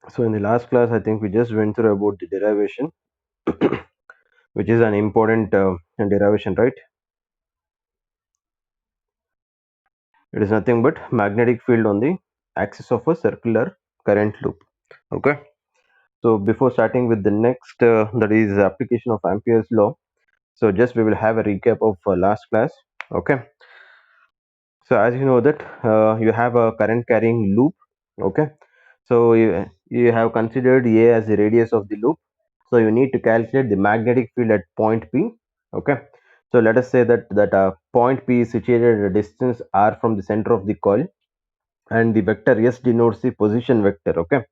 So in the last class, I think we just went through about the derivation, which is an important derivation, right? It is nothing but magnetic field on the axis of a circular current loop. Okay. So before starting with the next, that is application of Ampere's law. So just we will have a recap of last class. Okay. So as you know that you have a current carrying loop. Okay. So you have considered A as the radius of the loop. So you need to calculate the magnetic field at point P. Okay. So let us say that point P is situated at a distance r from the center of the coil, and the vector S denotes the position vector. Okay.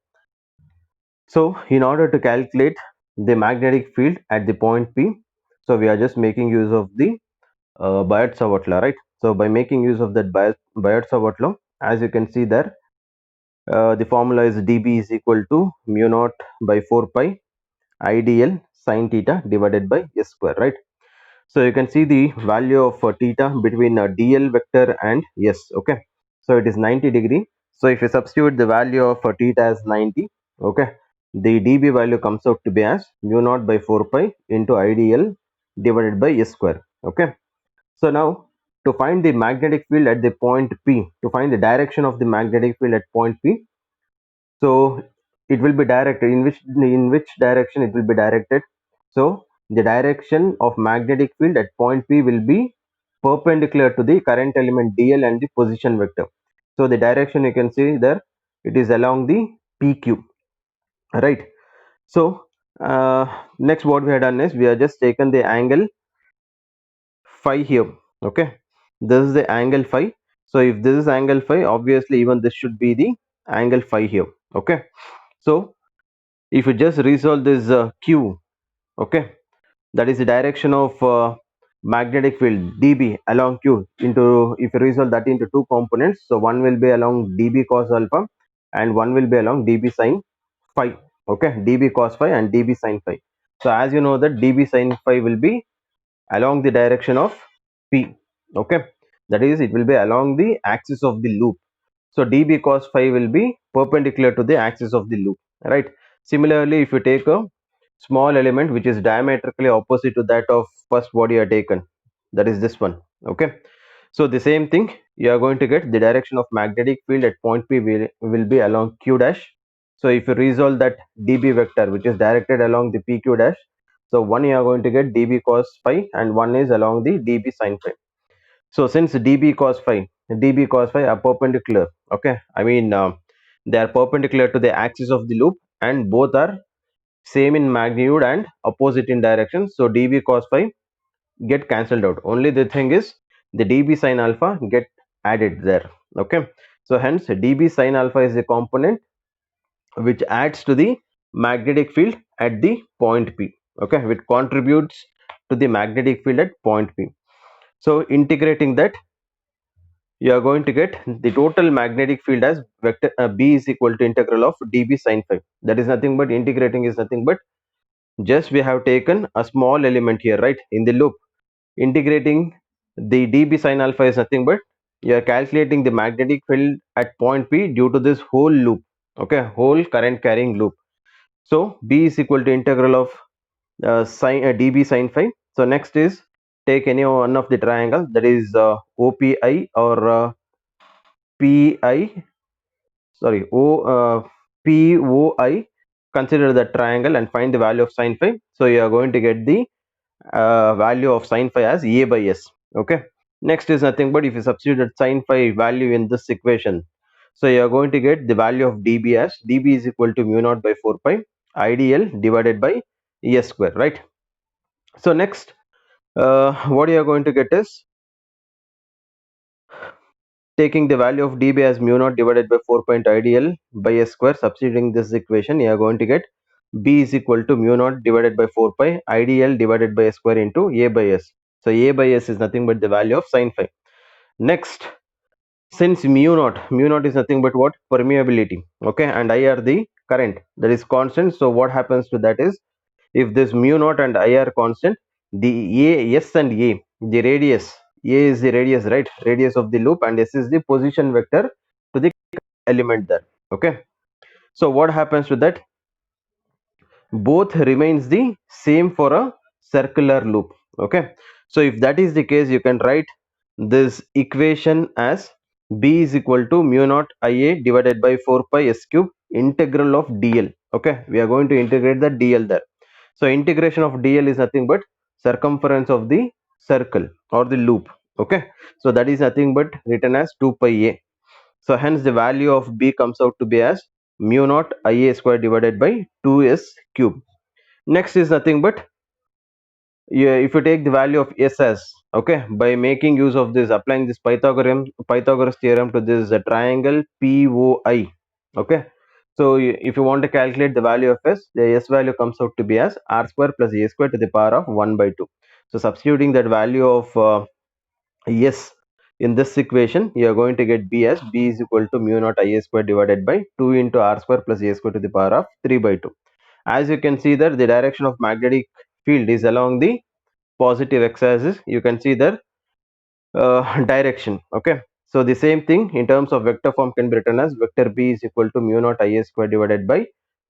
So in order to calculate the magnetic field at the point P, so we are just making use of the Biot-Savart law, right? So by making use of that Biot-Savart law, as you can see there, the formula is dB is equal to mu naught by 4 pi IDL sine theta divided by S square, right? So you can see the value of theta between dl vector and S. Okay, so it is 90 degree. So if you substitute the value of theta as 90, okay, the dB value comes out to be as mu naught by 4 pi into IDL divided by S square. Okay, so now to find the magnetic field at the point P, to find the direction of the magnetic field at point P, so it will be directed in which direction it will be directed. So the direction of magnetic field at point P will be perpendicular to the current element dl and the position vector. So the direction you can see there, it is along the PQ, right? So next what we have done is we have just taken the angle phi here. Okay, this is the angle phi. So if this is angle phi, obviously even this should be the angle phi here. Okay, so if you just resolve this q, okay, that is the direction of magnetic field dB along q into, if you resolve that into two components, so one will be along dB cos alpha and one will be along dB sin phi. Okay, dB cos phi and dB sin phi. So as you know that dB sin phi will be along the direction of P. Okay, that is it will be along the axis of the loop. So dB cos phi will be perpendicular to the axis of the loop, right? Similarly, if you take a small element which is diametrically opposite to that of first what you have taken, that is this one. Okay, so the same thing, you are going to get the direction of magnetic field at point P will be along q dash. So if you resolve that dB vector which is directed along the PQ dash, so one you are going to get dB cos phi and one is along the dB sin phi. So since dB cos phi are perpendicular, okay, I mean they are perpendicular to the axis of the loop and both are same in magnitude and opposite in direction, so dB cos phi get cancelled out. Only the thing is the dB sin alpha get added there. Okay, so hence dB sin alpha is a component which adds to the magnetic field at the point P. Okay, which contributes to the magnetic field at point P. So integrating that, you are going to get the total magnetic field as vector B is equal to integral of dB sin phi. That is nothing but integrating is nothing but just we have taken a small element here, right, in the loop. Integrating the dB sin alpha is nothing but you are calculating the magnetic field at point P due to this whole loop. Okay, whole current carrying loop. So B is equal to integral of dB sin phi. So next is take any one of the triangle, that is OPI or PI, sorry, POI. Consider the triangle and find the value of sin phi. So you are going to get the value of sin phi as A by S. Okay, next is nothing but if you substitute sin phi value in this equation, so you are going to get the value of dB as dB is equal to mu naught by 4 pi IDL divided by S square, right? So next what you are going to get is taking the value of dB as mu naught divided by 4 pi IDL by S square. Substituting this equation, you are going to get B is equal to mu naught divided by 4 pi IDL divided by S square into A by S. So A by S is nothing but the value of sin phi. Next, since mu naught is nothing but what, permeability, okay, and I are the current, that is constant. So what happens to that is, if this mu naught and I are constant, the S and A, the radius, A is the radius, right, radius of the loop, and S is the position vector to the element there. Okay, So what happens with that? Both remains the same for a circular loop. Okay, so if that is the case, you can write this equation as b is equal to mu naught ia divided by 4 pi s cube integral of dl. Okay, we are going to integrate the dl there. So integration of dl is nothing but circumference of the circle or the loop. Okay, so that is nothing but written as 2 pi a. So hence the value of b comes out to be as mu naught ia square divided by 2s cube. Next is nothing but, yeah, if you take the value of s as, okay, by making use of this, applying this Pythagoras theorem to this triangle POI. Okay, so if you want to calculate the value of s, the s value comes out to be as r square plus a square to the power of 1 by 2. So substituting that value of s in this equation, you are going to get b as b is equal to mu naught ia square divided by 2 into r square plus a square to the power of 3 by 2. As you can see that the direction of magnetic field is along the positive x-axis. You can see the direction. Okay, so the same thing in terms of vector form can be written as vector b is equal to mu naught ia square divided by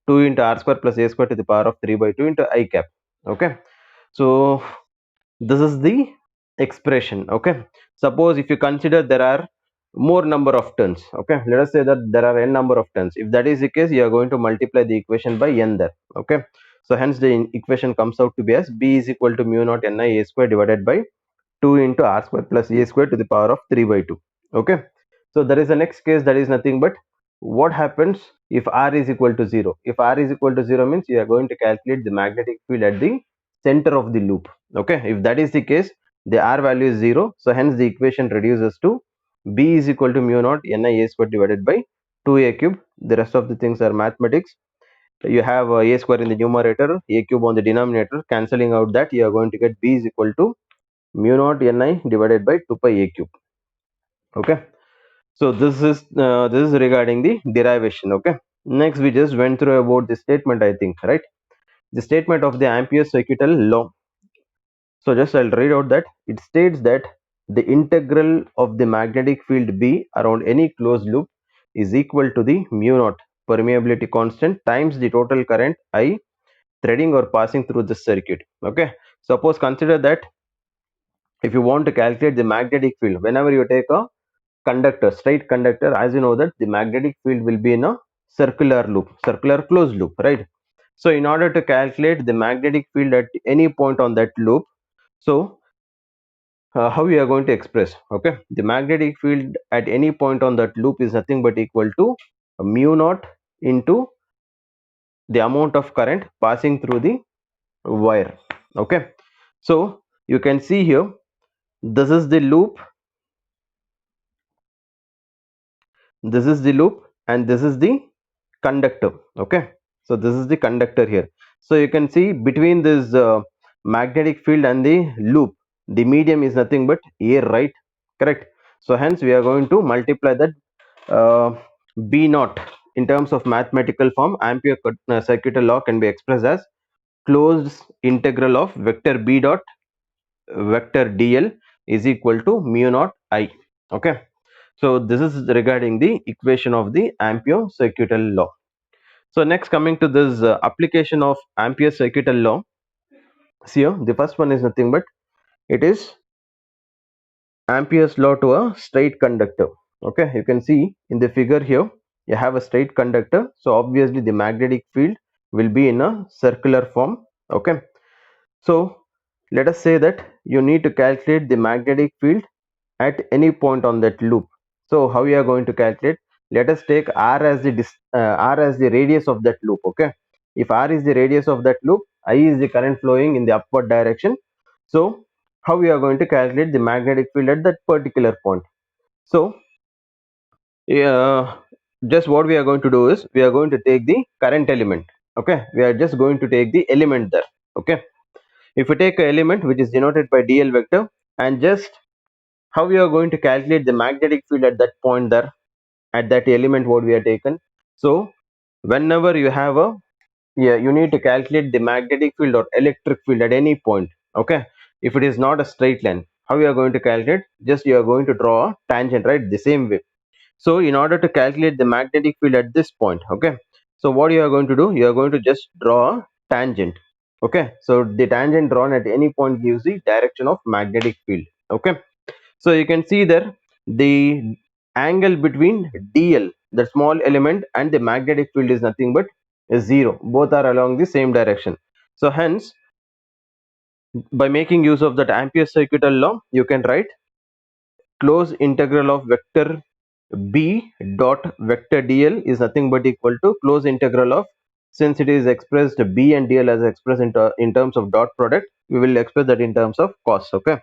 2 into r square plus a square to the power of 3 by 2 into I cap. Okay, so this is the expression. Okay, suppose if you consider there are more number of turns. Okay, let us say that there are n number of turns. If that is the case, you are going to multiply the equation by n there. Okay, so hence the equation comes out to be as b is equal to mu naught ni a square divided by 2 into r square plus a square to the power of 3 by 2. Okay, so there is a next case, that is nothing but what happens if r is equal to 0. If r is equal to 0 means you are going to calculate the magnetic field at the center of the loop. Okay, if that is the case, the r value is 0, so hence the equation reduces to b is equal to mu naught ni a square divided by 2a cube. The rest of the things are mathematics. You have a square in the numerator, a cube on the denominator. Cancelling out that, you are going to get b is equal to mu naught ni divided by 2 pi a cube. Okay, so this is regarding the derivation. Okay, next we just went through about the statement, I think, right? The statement of the Ampere's circuital law. So just I'll read out that it states that the integral of the magnetic field b around any closed loop is equal to the mu naught permeability constant times the total current I threading or passing through the circuit. Okay, suppose consider that if you want to calculate the magnetic field, whenever you take a conductor, straight conductor, as you know that the magnetic field will be in a circular loop, circular closed loop, right? So in order to calculate the magnetic field at any point on that loop, so how we are going to express? Okay, the magnetic field at any point on that loop is nothing but equal to mu naught into the amount of current passing through the wire. Okay, so you can see here, this is the loop, this is the loop, and this is the conductor. Okay, so this is the conductor here. So you can see between this magnetic field and the loop, the medium is nothing but air, right? Correct. So hence we are going to multiply that uh, b naught in terms of mathematical form. Ampere circuital law can be expressed as closed integral of vector b dot vector dl is equal to mu naught I. Okay, so this is regarding the equation of the Ampere circuital law. So next, coming to this application of Ampere circuital law. See here, the first one is nothing but it is Ampere's law to a straight conductor. Okay, you can see in the figure here, you have a straight conductor. So obviously the magnetic field will be in a circular form. Okay, so let us say that you need to calculate the magnetic field at any point on that loop. So how we are going to calculate? Let us take r as the r as the radius of that loop. Okay, if r is the radius of that loop, I is the current flowing in the upward direction. So how we are going to calculate the magnetic field at that particular point? So just what we are going to do is we are going to take the current element. Okay, we are just going to take the element there. Okay, if we take an element which is denoted by dl vector, and just how we are going to calculate the magnetic field at that point there, at that element what we are taken. So whenever you have a, yeah, you need to calculate the magnetic field or electric field at any point. Okay, if it is not a straight line, how you are going to calculate? Just you are going to draw a tangent, right? The same way. So in order to calculate the magnetic field at this point, okay, So what you are going to do, you are going to just draw a tangent. Okay, so the tangent drawn at any point gives the direction of magnetic field. Okay, so you can see there the angle between dl, the small element, and the magnetic field is nothing but a zero. Both are along the same direction. So hence, by making use of that Ampere's circuital law, you can write closed integral of vector b dot vector dl is nothing but equal to closed integral of, since it is expressed b and dl as expressed in terms of dot product, we will express that in terms of cos. Okay,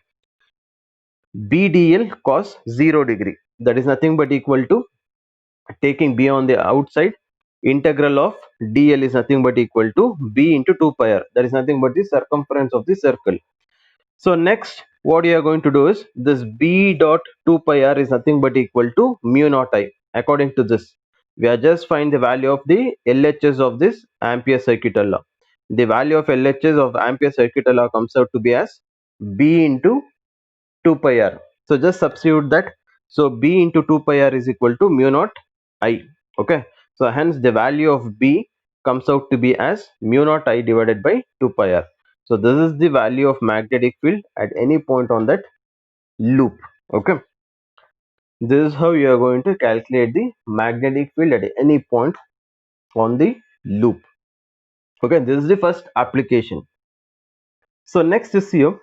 b dl cos 0 degree, that is nothing but equal to, taking b on the outside, integral of dl is nothing but equal to b into 2 pi r, that is nothing but the circumference of the circle. So next what you are going to do is, this b dot 2 pi r is nothing but equal to mu naught I. According to this, we are just find the value of the LHS of this Ampere circuital law. The value of LHS of Ampere circuital law comes out to be as b into 2 pi r. So just substitute that. So b into 2 pi r is equal to mu naught I. Okay, so hence the value of b comes out to be as mu naught I divided by 2 pi r. So this is the value of magnetic field at any point on that loop. Okay, this is how you are going to calculate the magnetic field at any point on the loop. Okay, this is the first application. So next is here,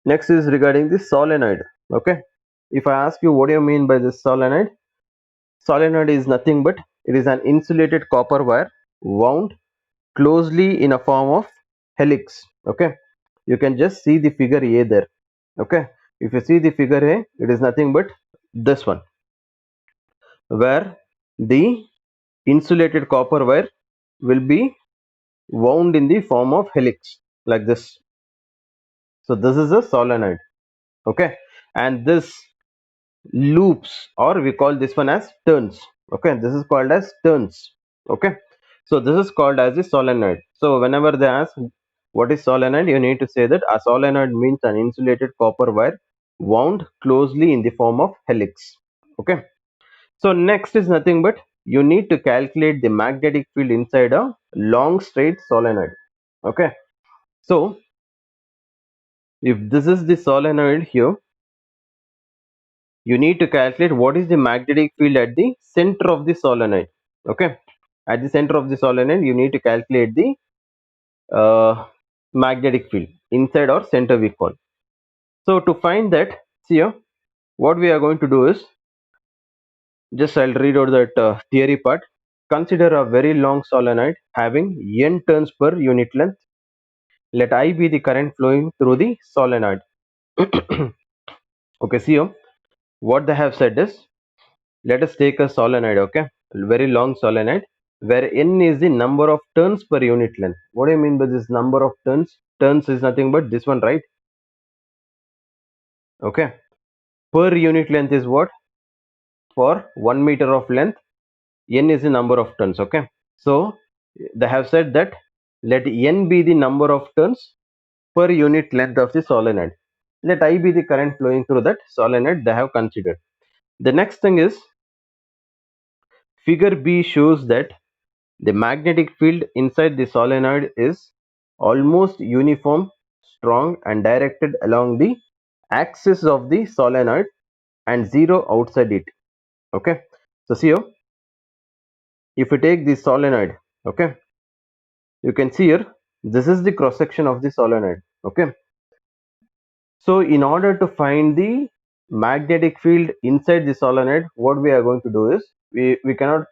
next is regarding the solenoid. Okay, if I ask you what do you mean by this solenoid, solenoid is nothing but it is an insulated copper wire wound closely in a form of helix. Okay, you can just see the figure A there. Okay, if you see the figure A, it is nothing but this one, where the insulated copper wire will be wound in the form of helix like this. So this is a solenoid. Okay, and this loops, or we call this one as turns. Okay, this is called as turns. Okay, so this is called as a solenoid. So whenever they ask what is solenoid, you need to say that a solenoid means an insulated copper wire wound closely in the form of helix. Okay, so next is nothing but you need to calculate the magnetic field inside a long straight solenoid. Okay, so if this is the solenoid here, you need to calculate what is the magnetic field at the center of the solenoid. Okay, at the center of the solenoid you need to calculate the magnetic field inside or center we call. So to find that, see here, what we are going to do is, just I'll read out that theory part. Consider a very long solenoid having n turns per unit length. Let I be the current flowing through the solenoid. Okay, see here, what they have said is, let us take a solenoid. Okay, a very long solenoid where n is the number of turns per unit length. What do you mean by this number of turns? Turns is nothing but this one, right? Okay, per unit length is what? For 1 meter of length, n is the number of turns. Okay, so they have said that let n be the number of turns per unit length of the solenoid. Let I be the current flowing through that solenoid they have considered. The next thing is, figure B shows that the magnetic field inside the solenoid is almost uniform, strong, and directed along the axis of the solenoid and zero outside it. Okay, so see here, if you take the solenoid, okay, you can see here this is the cross section of the solenoid. Okay, so in order to find the magnetic field inside the solenoid, what we are going to do is, we cannot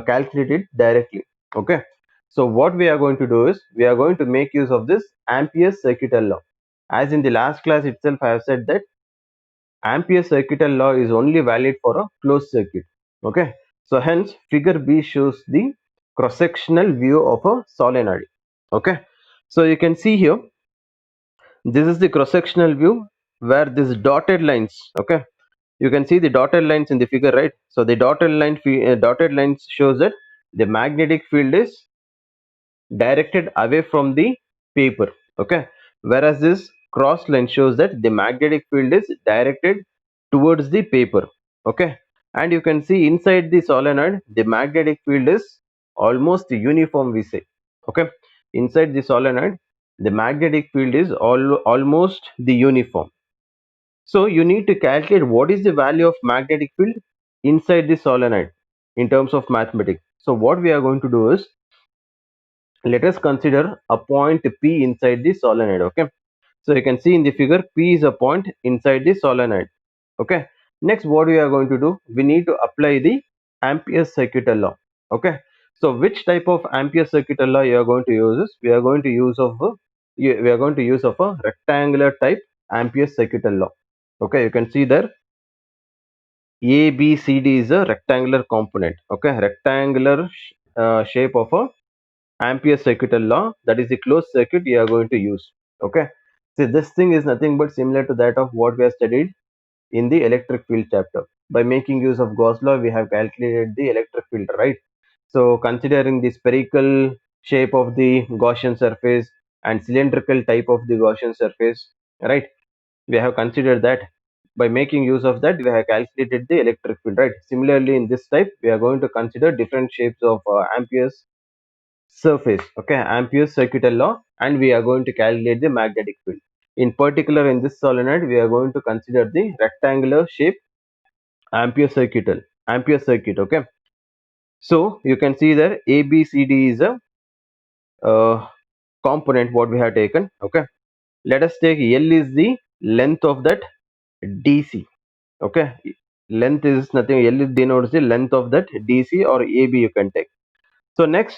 calculate it directly. Okay, so what we are going to do is, we are going to make use of this Ampere's circuital law. As in the last class itself I have said that Ampere's circuital law is only valid for a closed circuit. Okay, so hence figure B shows the cross sectional view of a solenoid. Okay, so you can see here, this is the cross sectional view where this dotted lines, okay, you can see the dotted lines in the figure, right? So the dotted lines shows that the magnetic field is directed away from the paper. Okay, whereas this cross line shows that the magnetic field is directed towards the paper. Okay, and you can see inside the solenoid the magnetic field is almost uniform, we say. Okay, inside the solenoid, the magnetic field is almost the uniform. So you need to calculate what is the value of magnetic field inside the solenoid in terms of mathematics. So what we are going to do is, let us consider a point P inside the solenoid. Okay, so you can see in the figure, P is a point inside the solenoid. Okay, next what we are going to do, we need to apply the Ampere's circuital law. Okay, so which type of Ampere's circuital law you are going to use is, we are going to use of a rectangular type Ampere's circuital law. Okay, you can see there ABCD is a rectangular component. Okay, rectangular shape of a Ampere's circuital law, that is the closed circuit you are going to use. Okay, so this thing is nothing but similar to that of what we have studied in the electric field chapter. By making use of Gauss law, we have calculated the electric field, right? So considering the spherical shape of the Gaussian surface and cylindrical type of the Gaussian surface, right, we have considered that. By making use of that, we have calculated the electric field, right? Similarly, in this type, we are going to consider different shapes of Ampere's surface. Okay, Ampere's circuital law, and we are going to calculate the magnetic field. In particular, in this solenoid, we are going to consider the rectangular shape Ampere circuit. Okay, so you can see there ABCD is a component what we have taken. Okay, let us take L is the length of that DC. Okay, length is nothing, L denotes the length of that DC or AB you can take. So next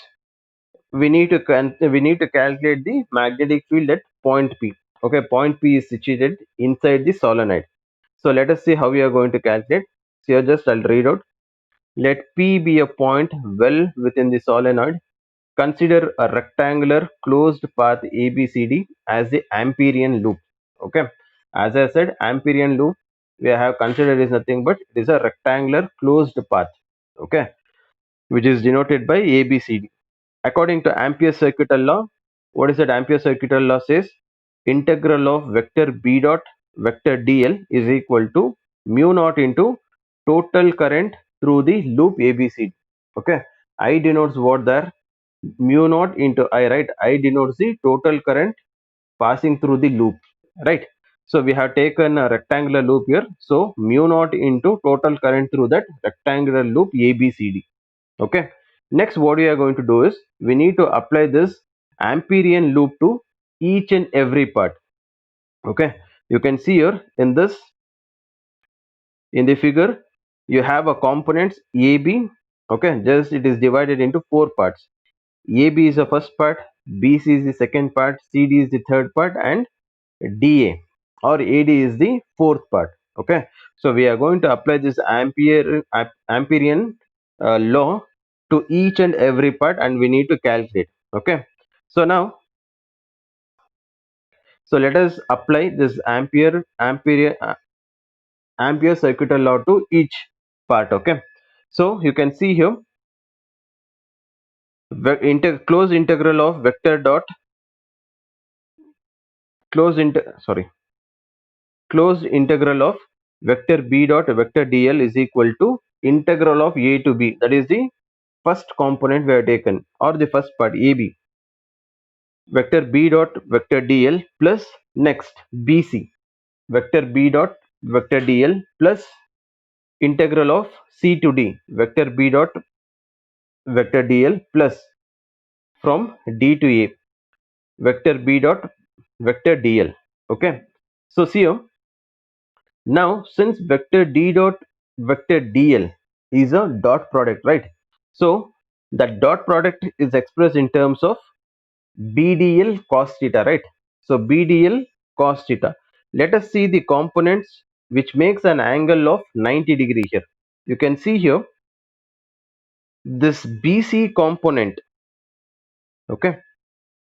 we need to calculate the magnetic field at point P. Okay, point P is situated inside the solenoid. So let us see how we are going to calculate. So here just I'll read out. Let P be a point well within the solenoid. Consider a rectangular closed path ABCD as the Amperian loop. Okay, as I said, Amperian loop we have considered is nothing but it is a rectangular closed path. Okay, which is denoted by ABCD. According to Ampere's circuital law, what is that Ampere's circuital law says? Integral of vector B dot vector dl is equal to mu naught into total current through the loop ABCD. Okay, I denotes what there, mu naught into I, right? I denotes the total current passing through the loop, right? So we have taken a rectangular loop here. So mu naught into total current through that rectangular loop ABCD. Okay, next what we are going to do is, we need to apply this Amperian loop to each and every part. Okay, you can see here in this, in the figure, you have a components AB. Okay, just it is divided into four parts. AB is the first part, BC is the second part, CD is the third part, and DA or AD is the fourth part. Okay, so we are going to apply this Amperian law to each and every part, and we need to calculate. Okay, so now, so let us apply this Ampere circuital law to each part. Okay, so you can see here, close integral of vector dot close inter sorry closed integral of vector B dot vector dl is equal to integral of A to B, that is the first component we have taken, or the first part AB, vector B dot vector dl plus next BC, vector B dot vector dl plus integral of C to D, vector B dot vector dl plus from D to A, vector B dot vector dl. Okay, so see here, now since vector D dot vector dl is a dot product, right? So that dot product is expressed in terms of BDL cos theta, right? So BDL cos theta. Let us see the components which makes an angle of 90 degree here. You can see here this BC component. Okay,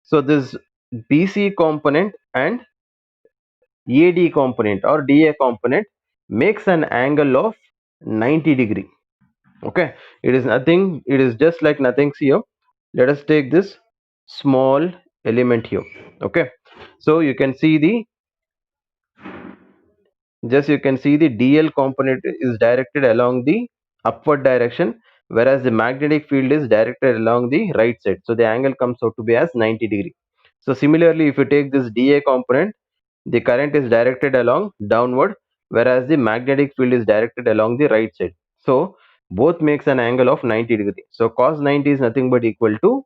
so this BC component and AD component or DA component makes an angle of 90 degree. Okay, it is nothing, it is just like nothing here. Let us take this small element here. Okay, so you can see the DL component is directed along the upward direction, whereas the magnetic field is directed along the right side. So the angle comes out to be as 90 degree. So similarly, if you take this dA component, the current is directed along downward, whereas the magnetic field is directed along the right side. So both makes an angle of 90 degree. So cos 90 is nothing but equal to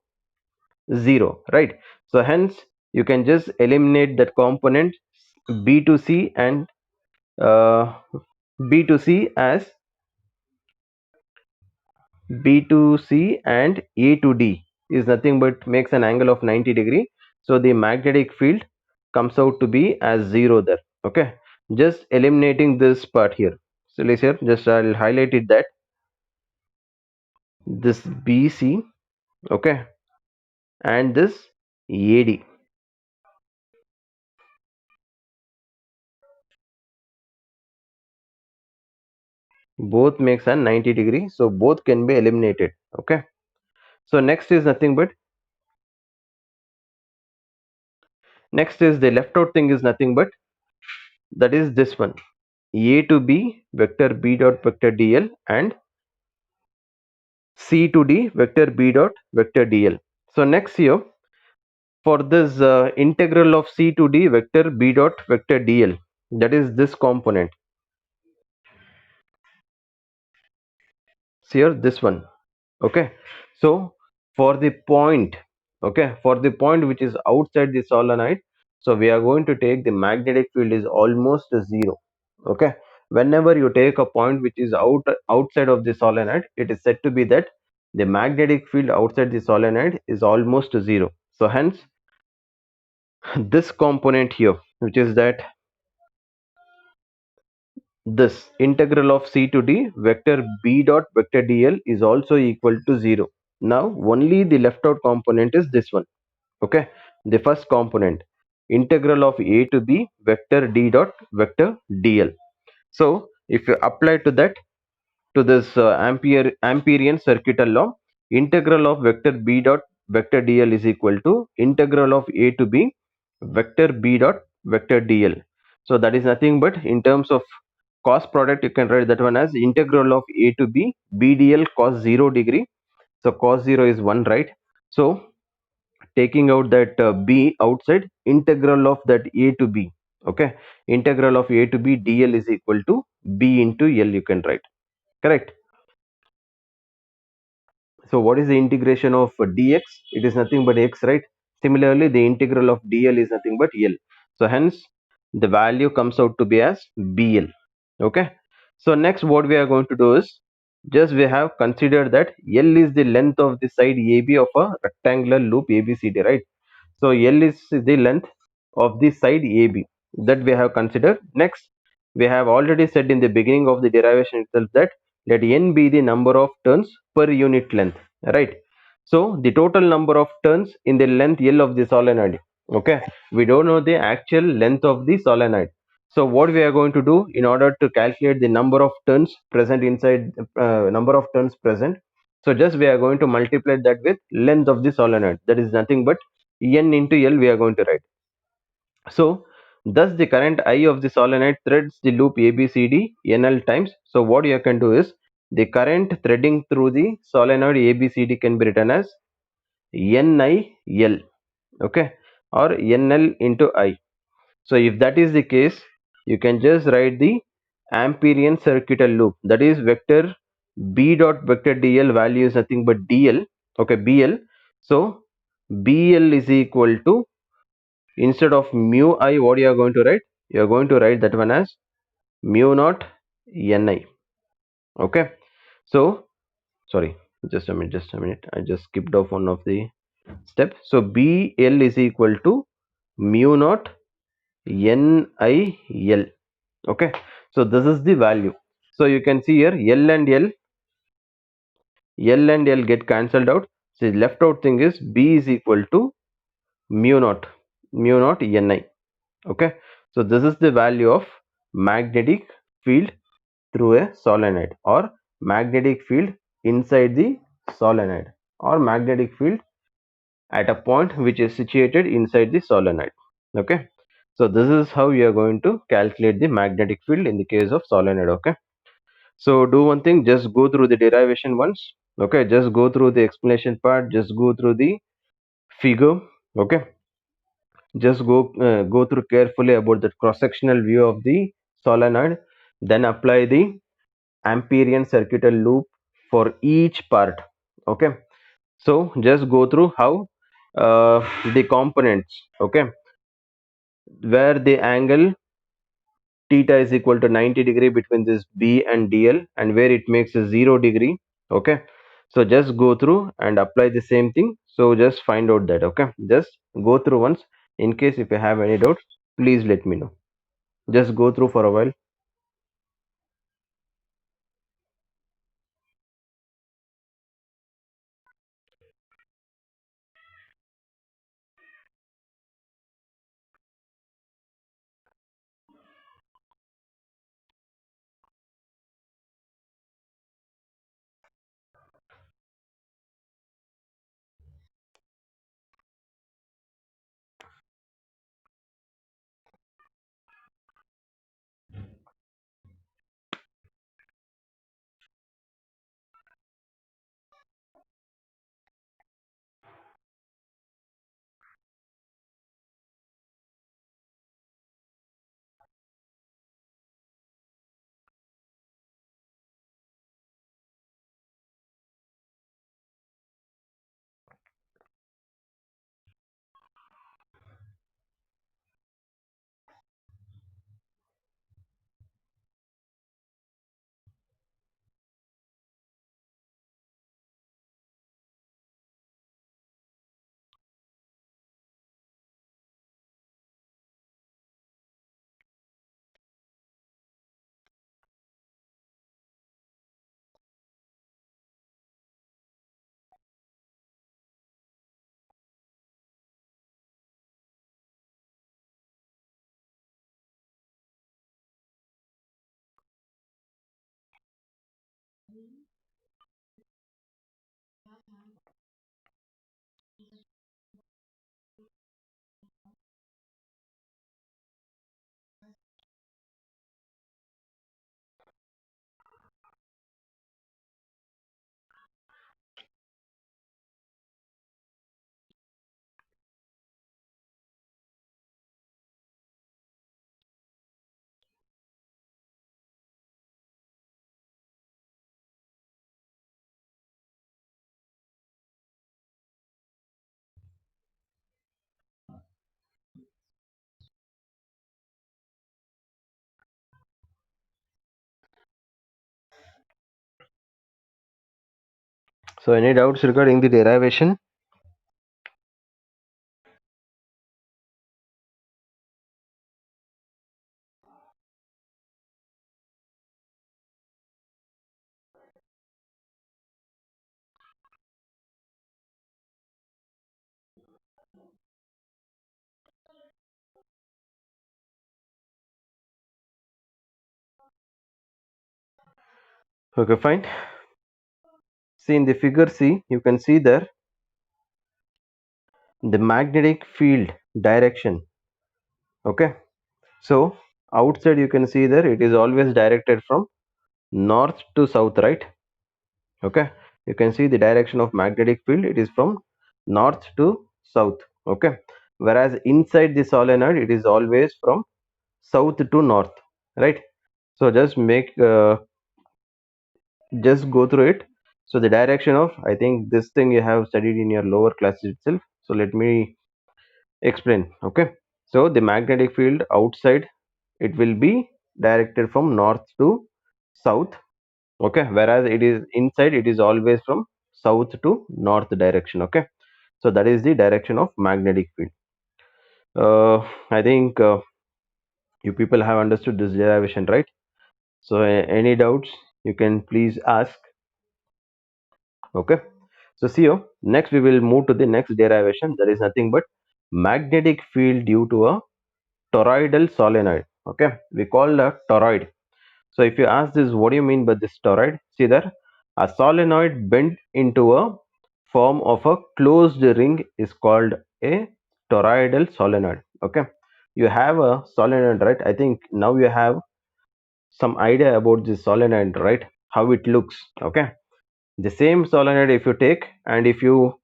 0, right? So hence you can just eliminate that component B to C and uh, B to C as B to C and A to D is nothing but makes an angle of 90 degree. So the magnetic field comes out to be as 0 there. Okay, just eliminating this part here. So let's here just I'll highlight it that this BC, okay, and this AD both makes a 90 degree. So both can be eliminated. Okay, so next is the left out thing is nothing but that is this one, A to B vector B dot vector dl and C to D vector B dot vector dl. So next here for this integral of C to D vector B dot vector dl, that is this component. See here this one. Okay, so for the point, okay, for the point which is outside the solenoid, so we are going to take the magnetic field is almost 0. Okay, whenever you take a point which is outside of the solenoid, it is said to be that the magnetic field outside the solenoid is almost 0. So hence this component here, which is that this integral of C to D vector B dot vector dl is also equal to 0. Now only the left out component is this one. Okay, the first component, integral of A to B vector D dot vector dl. So if you apply to that, to this Amperian circuital law, integral of vector B dot vector dl is equal to integral of A to B vector B dot vector dl. So that is nothing but in terms of cos product, you can write that one as integral of A to B BDL cos 0 degree. So cos 0 is 1, right? So taking out that B outside, integral of that A to B, okay, integral of A to B dl is equal to B into L, you can write, correct? So what is the integration of dx? It is nothing but x, right? Similarly, the integral of dl is nothing but L. So hence the value comes out to be as BL. Okay. So next what we are going to do is just we have considered that L is the length of the side AB of a rectangular loop ABCD, right? So L is the length of the side AB that we have considered. Next, we have already said in the beginning of the derivation itself that let n be the number of turns per unit length, right? So the total number of turns in the length L of the solenoid. Okay, we don't know the actual length of the solenoid. So what we are going to do in order to calculate the number of turns present inside number of turns present, so just we are going to multiply that with length of the solenoid, that is nothing but n into L we are going to write. So thus the current I of the solenoid threads the loop ABCD NL times. So what you can do is the current threading through the solenoid ABCD can be written as NIL, okay, or NL into I. So if that is the case, you can just write the Amperian circuital loop, that is vector B dot vector dl value is nothing but dl, okay, BL. So BL is equal to, instead of mu I, what you are going to write? You are going to write that one as mu naught Ni. Okay. So sorry, just a minute. I just skipped off one of the step. So BL is equal to mu naught NIL. Okay. So this is the value. So you can see here L and L get cancelled out. So the left out thing is B is equal to mu naught Ni. Okay, so this is the value of magnetic field through a solenoid, or magnetic field inside the solenoid, or magnetic field at a point which is situated inside the solenoid. Okay, so this is how you are going to calculate the magnetic field in the case of solenoid. Okay, so do one thing, just go through the derivation once. Okay, just go through the explanation part, just go through the figure. Okay, just go through carefully about the cross sectional view of the solenoid, then apply the amperian circuital loop for each part. Okay, so just go through how uh, the components. Okay, where the angle theta is equal to 90 degree between this B and DL, and where it makes a 0 degree. Okay, so just go through and apply the same thing. So just find out that. Okay, just go through once. In case if you have any doubts, please let me know. Just go through for a while. So any doubts regarding the derivation? Okay, fine. See in the figure C, you can see there the magnetic field direction. Okay, so outside you can see there it is always directed from north to south, right? Okay, you can see the direction of magnetic field, it is from north to south. Okay, whereas inside the solenoid it is always from south to north, right? So just go through it. So the direction of, I think this thing you have studied in your lower classes itself, so let me explain. Okay, so the magnetic field outside, it will be directed from north to south. Okay, whereas it is inside, it is always from south to north direction. Okay, so that is the direction of magnetic field. I think you people have understood this derivation, right? So any doubts, you can please ask. Okay, so see you next, we will move to the next derivation, that is nothing but magnetic field due to a toroidal solenoid. Okay, we call a toroid. So if you ask this, what do you mean by this toroid? See there, a solenoid bent into a form of a closed ring is called a toroidal solenoid. Okay, you have a solenoid, right? I think now you have some idea about this solenoid, right? How it looks. Okay, The same solenoid, if you take and if you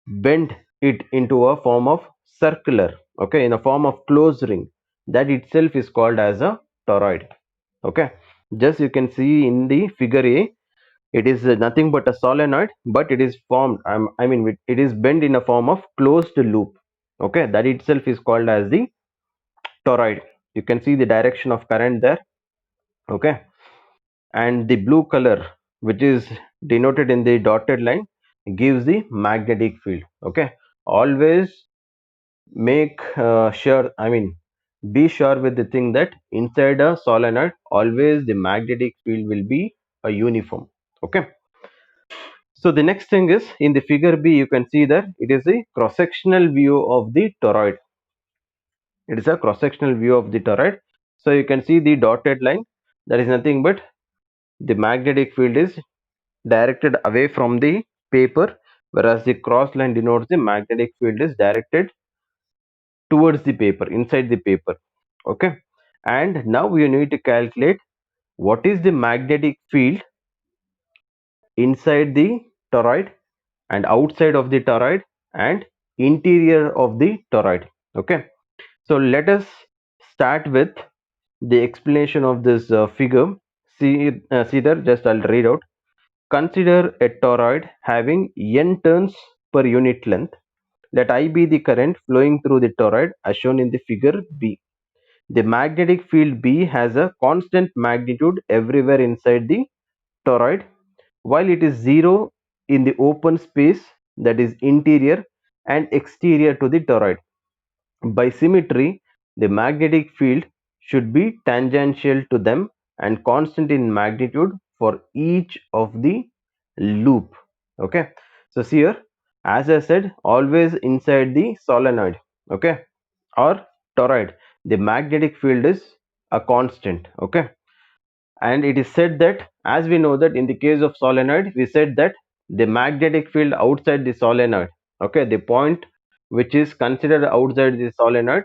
bend it into a form of circular, okay, in a form of closed ring, that itself is called as a toroid. Okay, just you can see in the figure A, it is nothing but a solenoid, but it is formed, I mean it is bent in a form of closed loop. Okay, that itself is called as the toroid. You can see the direction of current there. Okay, and the blue color, which is denoted in the dotted line, gives the magnetic field. Okay, always make sure, I mean be sure with the thing that inside a solenoid always the magnetic field will be a uniform. Okay, so the next thing is in the figure B, you can see that it is a cross sectional view of the toroid. It is a cross sectional view of the toroid. So you can see the dotted line, that is nothing but the magnetic field is directed away from the paper, whereas the cross line denotes the magnetic field is directed towards the paper, inside the paper. Okay, and now you need to calculate what is the magnetic field inside the toroid and outside of the toroid and interior of the toroid. Okay, so let us start with the explanation of this figure. See there, just I'll read out. Consider a toroid having n turns per unit length. Let I be the current flowing through the toroid as shown in the figure B. The magnetic field B has a constant magnitude everywhere inside the toroid, while it is zero in the open space, that is interior and exterior to the toroid. By symmetry, the magnetic field should be tangential to them and constant in magnitude for each of the loop. Okay, so see here, as I said, always inside the solenoid, okay, or toroid, the magnetic field is a constant. Okay, and it is said that, as we know that in the case of solenoid, we said that the magnetic field outside the solenoid, okay, the point which is considered outside the solenoid,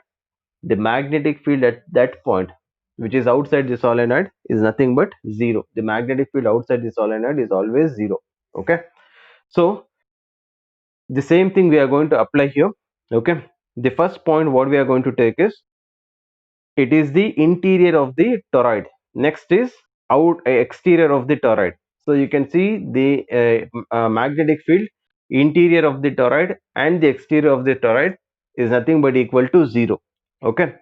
the magnetic field at that point which is outside the solenoid is nothing but zero. The magnetic field outside the solenoid is always zero. Okay, so the same thing we are going to apply here. Okay, the first point what we are going to take is, it is the interior of the toroid. Next is exterior of the toroid. So you can see the magnetic field interior of the toroid and the exterior of the toroid is nothing but equal to zero. Okay,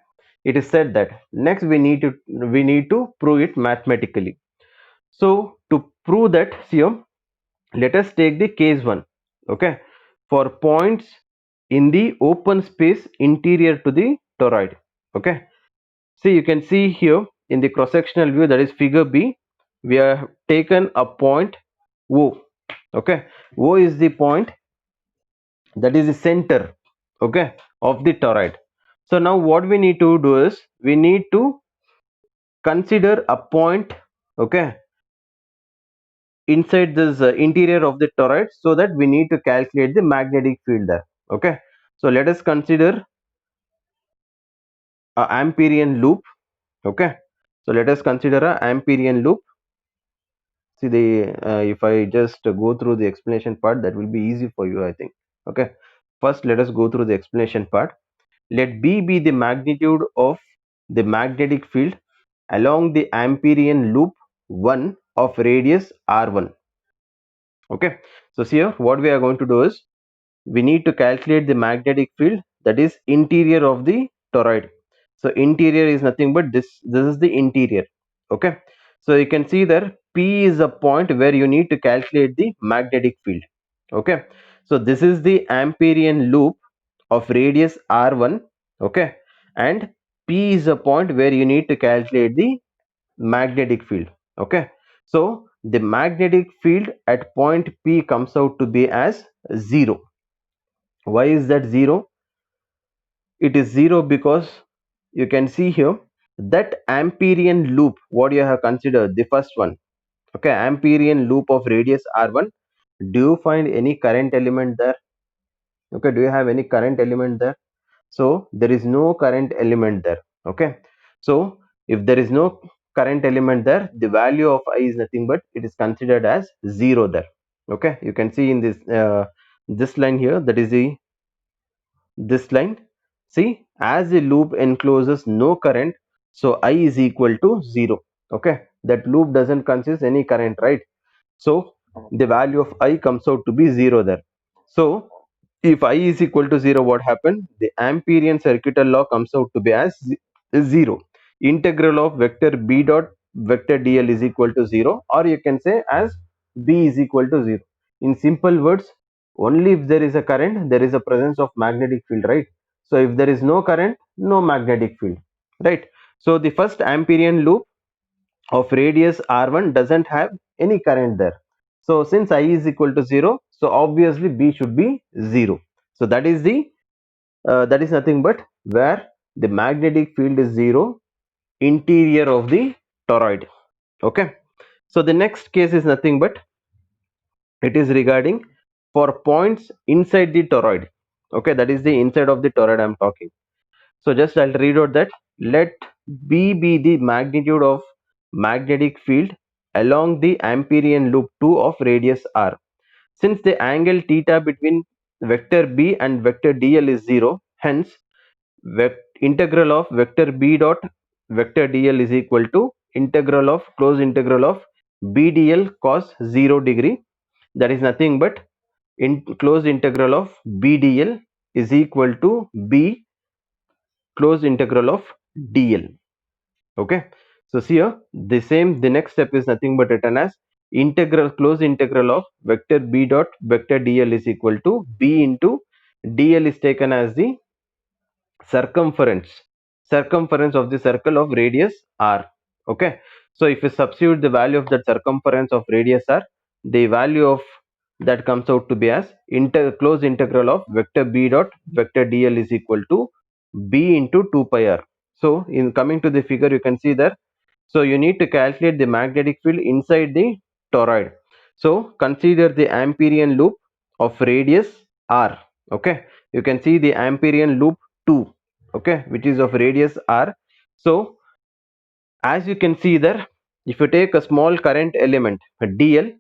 it is said that. Next we need to prove it mathematically. So to prove that here, let us take the case 1. Okay, for points in the open space interior to the toroid. Okay, see, you can see here in the cross sectional view, that is figure B, we have taken a point O. Okay, O is the point, that is the center, okay, of the toroid. So now what we need to do is, we need to consider a point, okay, inside this interior of the toroid, so that we need to calculate the magnetic field there. Okay, so let us consider a Amperian loop. Okay, so let us consider a Amperian loop. See the if I just go through the explanation part, that will be easy for you, I think. Okay, first let us go through the explanation part. Let B be the magnitude of the magnetic field along the Amperian loop 1 of radius r1. Okay, so see here, what we are going to do is, we need to calculate the magnetic field that is interior of the toroid. So interior is nothing but this is the interior. Okay, so you can see there, P is a point where you need to calculate the magnetic field. Okay, so this is the Amperian loop of radius r1. Okay, and P is a point where you need to calculate the magnetic field. Okay, so the magnetic field at point P comes out to be as 0. Why is that 0? It is 0 because you can see here that Amperian loop, what you have considered, the first one, okay, Amperian loop of radius r1, do you find any current element there? Okay, do you have any current element there? So there is no current element there. Okay, so if there is no current element there, the value of I is nothing but it is considered as 0 there. Okay, you can see in this line here, that is this line. See, as the loop encloses no current, so I is equal to 0. Okay, that loop doesn't consist any current, right? So the value of I comes out to be 0 there. So if I is equal to 0, what happened? The Amperian circuital law comes out to be as 0. Integral of vector b dot vector dl is equal to 0, or you can say as b is equal to 0. In simple words, only if there is a current, there is a presence of magnetic field, right? So if there is no current, no magnetic field, right? So the first Amperian loop of radius r1 doesn't have any current there. So since I is equal to 0, so obviously b should be 0. So that is nothing but where the magnetic field is 0, interior of the toroid. Okay, so the next case is nothing but it is regarding for points inside the toroid. Okay, that is the inside of the toroid I'm talking. So just I'll read out that let B be the magnitude of magnetic field along the Amperian loop 2 of radius r. Since the angle theta between vector B and vector dl is 0, hence integral of vector B dot vector dl is equal to integral of close integral of B dl cos 0 degree. That is nothing but in close integral of B dl is equal to B close integral of dl. Okay, so see here the next step is nothing but written as integral close integral of vector b dot vector dl is equal to b into dl is taken as the circumference of the circle of radius r. Okay, so if you substitute the value of that circumference of radius r, the value of that comes out to be as close integral of vector b dot vector dl is equal to b into 2 pi r. So in coming to the figure, you can see there, so you need to calculate the magnetic field inside the toroid. So consider the Amperian loop of radius r. Okay, you can see the Amperian loop 2, okay, which is of radius r. So as you can see there, if you take a small current element dl,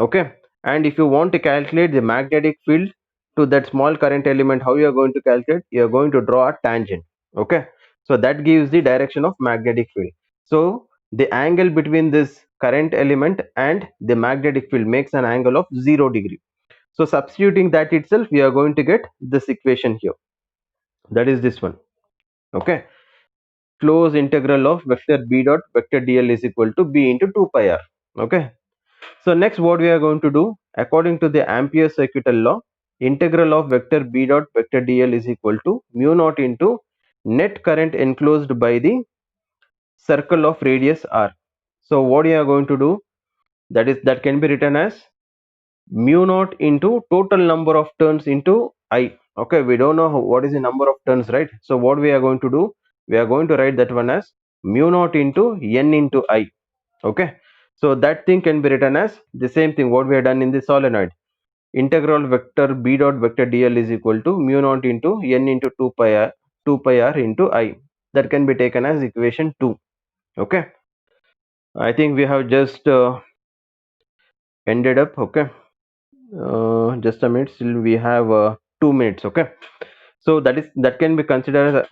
okay, and if you want to calculate the magnetic field to that small current element, how you are going to calculate? You are going to draw a tangent. Okay, so that gives the direction of magnetic field. So the angle between this current element and the magnetic field makes an angle of 0 degree. So substituting that itself, we are going to get this equation here, that is this one. Okay, close integral of vector b dot vector dl is equal to b into 2 pi r. Okay, so next what we are going to do, according to the Ampere circuital law, integral of vector b dot vector dl is equal to mu naught into net current enclosed by the circle of radius r. So what we are going to do, that can be written as mu naught into total number of turns into I. Okay, we don't know what is the number of turns, right? So what we are going to do, we are going to write that one as mu naught into n into I. Okay, so that thing can be written as the same thing what we have done in the solenoid. Integral vector b dot vector dl is equal to mu naught into n into 2 pi r into I. That can be taken as equation 2. Okay, I think we have just ended up. Okay, just a minute, still we have 2 minutes. Okay, so that can be considered as